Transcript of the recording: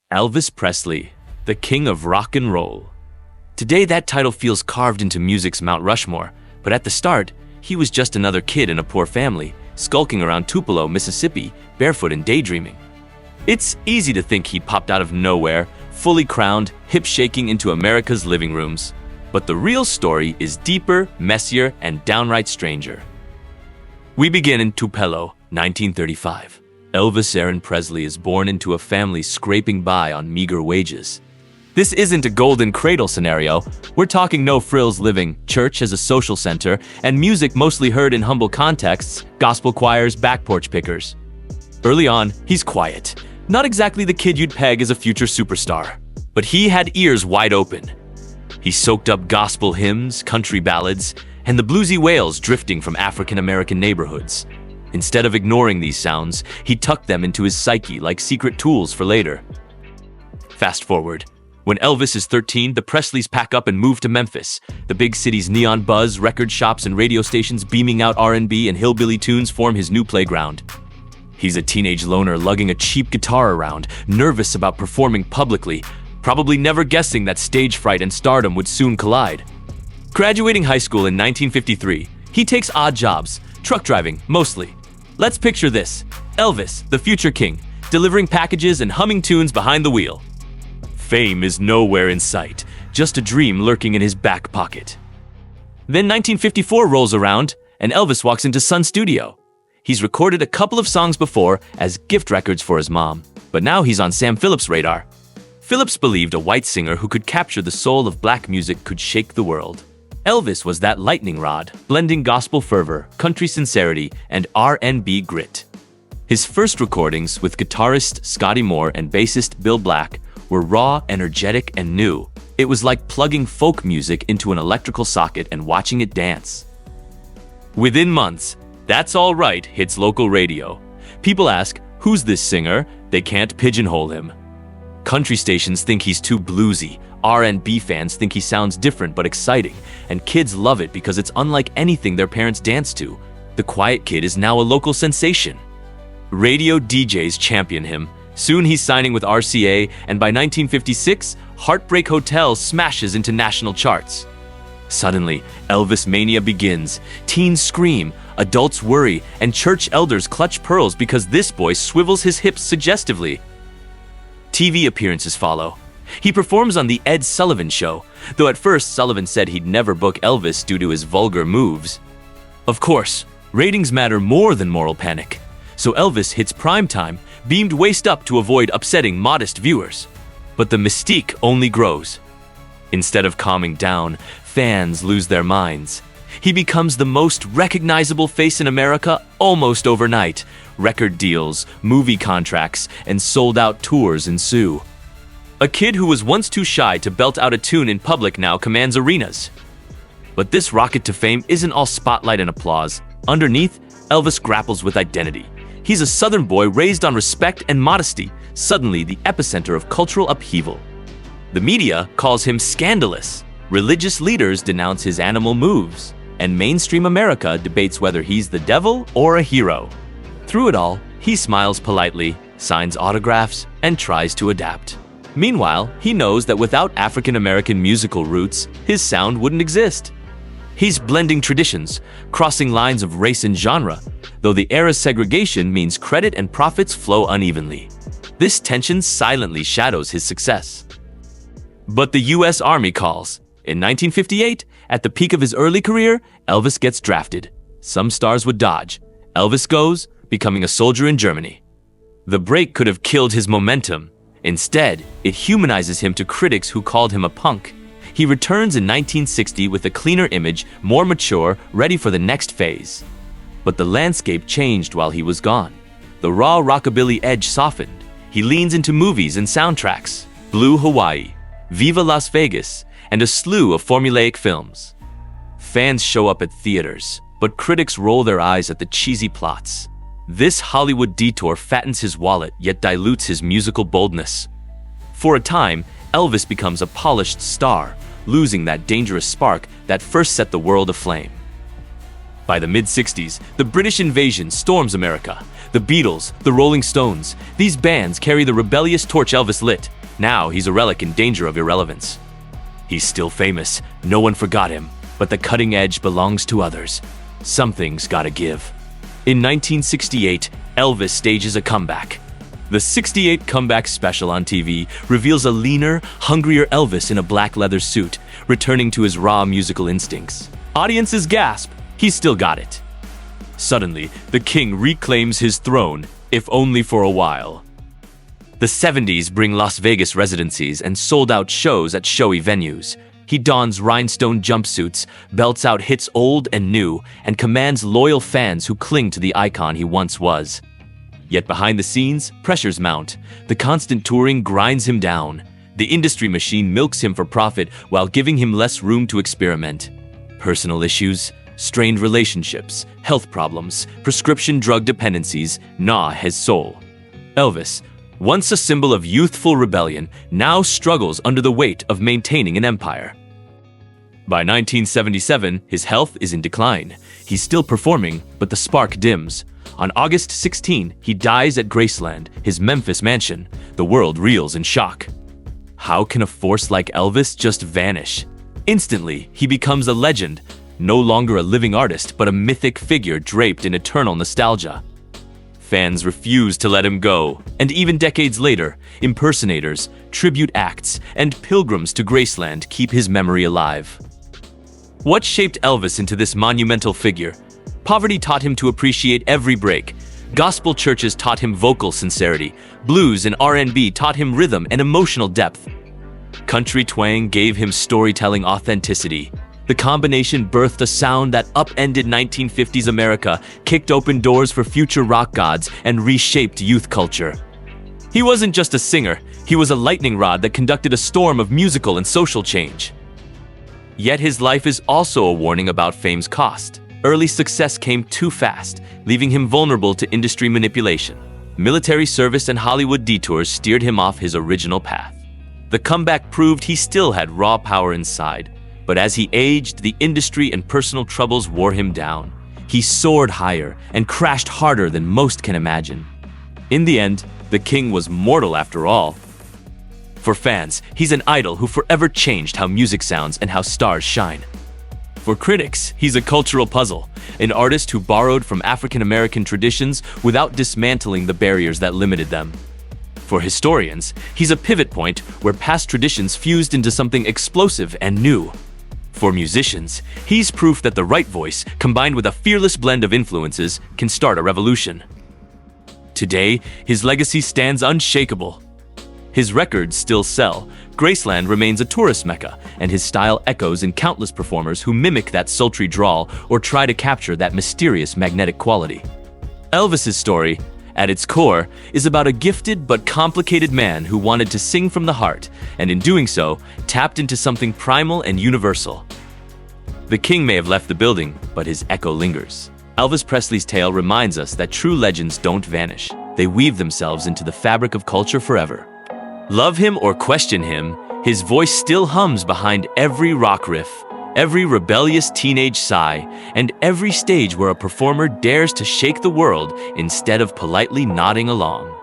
Elvis Presley, the king of rock and roll. Today that title feels carved into music's Mount Rushmore, but at the start, he was just another kid in a poor family, skulking around Tupelo, Mississippi, barefoot and daydreaming. It's easy to think he popped out of nowhere, fully crowned, hip-shaking into America's living rooms. But the real story is deeper, messier, and downright stranger. We begin in Tupelo, 1935. Elvis Aaron Presley is born into a family scraping by on meager wages. This isn't a golden cradle scenario. We're talking no-frills living, church as a social center, and music mostly heard in humble contexts, gospel choirs, back porch pickers. Early on, he's quiet. Not exactly the kid you'd peg as a future superstar. But he had ears wide open. He soaked up gospel hymns, country ballads, and the bluesy wails drifting from African-American neighborhoods. Instead of ignoring these sounds, he tucked them into his psyche like secret tools for later. Fast forward. When Elvis is 13, the Presleys pack up and move to Memphis. The big city's neon buzz, record shops, and radio stations beaming out R&B and hillbilly tunes form his new playground. He's a teenage loner lugging a cheap guitar around, nervous about performing publicly, probably never guessing that stage fright and stardom would soon collide. Graduating high school in 1953, he takes odd jobs, truck driving, mostly. Let's picture this: Elvis, the future king, delivering packages and humming tunes behind the wheel. Fame is nowhere in sight, just a dream lurking in his back pocket. Then 1954 rolls around, and Elvis walks into Sun Studio. He's recorded a couple of songs before as gift records for his mom, but now he's on Sam Phillips' radar. Phillips believed a white singer who could capture the soul of black music could shake the world. Elvis was that lightning rod, blending gospel fervor, country sincerity, and R&B grit. His first recordings with guitarist Scotty Moore and bassist Bill Black were raw, energetic, and new. It was like plugging folk music into an electrical socket and watching it dance. Within months, That's All Right hits local radio. People ask, who's this singer? They can't pigeonhole him. Country stations think he's too bluesy. R&B fans think he sounds different but exciting, and kids love it because it's unlike anything their parents danced to. The quiet kid is now a local sensation. Radio DJs champion him. Soon he's signing with RCA, and by 1956, Heartbreak Hotel smashes into national charts. Suddenly, Elvis mania begins. Teens scream, adults worry, and church elders clutch pearls because this boy swivels his hips suggestively. TV appearances follow. He performs on The Ed Sullivan Show, though at first Sullivan said he'd never book Elvis due to his vulgar moves. Of course, ratings matter more than moral panic, so Elvis hits primetime, beamed waist up to avoid upsetting modest viewers. But the mystique only grows. Instead of calming down, fans lose their minds. He becomes the most recognizable face in America almost overnight. Record deals, movie contracts, and sold-out tours ensue. A kid who was once too shy to belt out a tune in public now commands arenas. But this rocket to fame isn't all spotlight and applause. Underneath, Elvis grapples with identity. He's a Southern boy raised on respect and modesty, suddenly the epicenter of cultural upheaval. The media calls him scandalous. Religious leaders denounce his animal moves. And mainstream America debates whether he's the devil or a hero. Through it all, he smiles politely, signs autographs, and tries to adapt. Meanwhile, he knows that without African-American musical roots, his sound wouldn't exist. He's blending traditions, crossing lines of race and genre, though the era's segregation means credit and profits flow unevenly. This tension silently shadows his success. But the U.S. Army calls. In 1958, at the peak of his early career, Elvis gets drafted. Some stars would dodge. Elvis goes, becoming a soldier in Germany. The break could have killed his momentum. Instead, it humanizes him to critics who called him a punk. He returns in 1960 with a cleaner image, more mature, ready for the next phase. But the landscape changed while he was gone. The raw rockabilly edge softened. He leans into movies and soundtracks. Blue Hawaii, Viva Las Vegas, and a slew of formulaic films. Fans show up at theaters, but critics roll their eyes at the cheesy plots. This Hollywood detour fattens his wallet yet dilutes his musical boldness. For a time, Elvis becomes a polished star, losing that dangerous spark that first set the world aflame. By the mid-60s, the British invasion storms America. The Beatles, the Rolling Stones, these bands carry the rebellious torch Elvis lit. Now he's a relic in danger of irrelevance. He's still famous, no one forgot him, but the cutting edge belongs to others. Something's gotta give. In 1968, Elvis stages a comeback. The '68 comeback special on TV reveals a leaner, hungrier Elvis in a black leather suit, returning to his raw musical instincts. Audiences gasp, he's still got it. Suddenly, the king reclaims his throne, if only for a while. The '70s bring Las Vegas residencies and sold-out shows at showy venues. He dons rhinestone jumpsuits, belts out hits old and new, and commands loyal fans who cling to the icon he once was. Yet behind the scenes, pressures mount. The constant touring grinds him down. The industry machine milks him for profit while giving him less room to experiment. Personal issues, strained relationships, health problems, prescription drug dependencies gnaw his soul. Elvis, once a symbol of youthful rebellion, now struggles under the weight of maintaining an empire. By 1977, his health is in decline. He's still performing, but the spark dims. On August 16, he dies at Graceland, his Memphis mansion. The world reels in shock. How can a force like Elvis just vanish? Instantly, he becomes a legend, no longer a living artist, but a mythic figure draped in eternal nostalgia. Fans refuse to let him go, and even decades later, impersonators, tribute acts, and pilgrims to Graceland keep his memory alive. What shaped Elvis into this monumental figure? Poverty taught him to appreciate every break. Gospel churches taught him vocal sincerity. Blues and R&B taught him rhythm and emotional depth. Country twang gave him storytelling authenticity. The combination birthed a sound that upended 1950s America, kicked open doors for future rock gods, and reshaped youth culture. He wasn't just a singer, he was a lightning rod that conducted a storm of musical and social change. Yet his life is also a warning about fame's cost. Early success came too fast, leaving him vulnerable to industry manipulation. Military service and Hollywood detours steered him off his original path. The comeback proved he still had raw power inside, but as he aged, the industry and personal troubles wore him down. He soared higher and crashed harder than most can imagine. In the end, the king was mortal after all. For fans, he's an idol who forever changed how music sounds and how stars shine. For critics, he's a cultural puzzle, an artist who borrowed from African-American traditions without dismantling the barriers that limited them. For historians, he's a pivot point where past traditions fused into something explosive and new. For musicians, he's proof that the right voice, combined with a fearless blend of influences, can start a revolution. Today, his legacy stands unshakable. His records still sell, Graceland remains a tourist mecca, and his style echoes in countless performers who mimic that sultry drawl or try to capture that mysterious magnetic quality. Elvis's story, at its core, is about a gifted but complicated man who wanted to sing from the heart, and in doing so, tapped into something primal and universal. The king may have left the building, but his echo lingers. Elvis Presley's tale reminds us that true legends don't vanish. They weave themselves into the fabric of culture forever. Love him or question him, his voice still hums behind every rock riff, every rebellious teenage sigh, and every stage where a performer dares to shake the world instead of politely nodding along.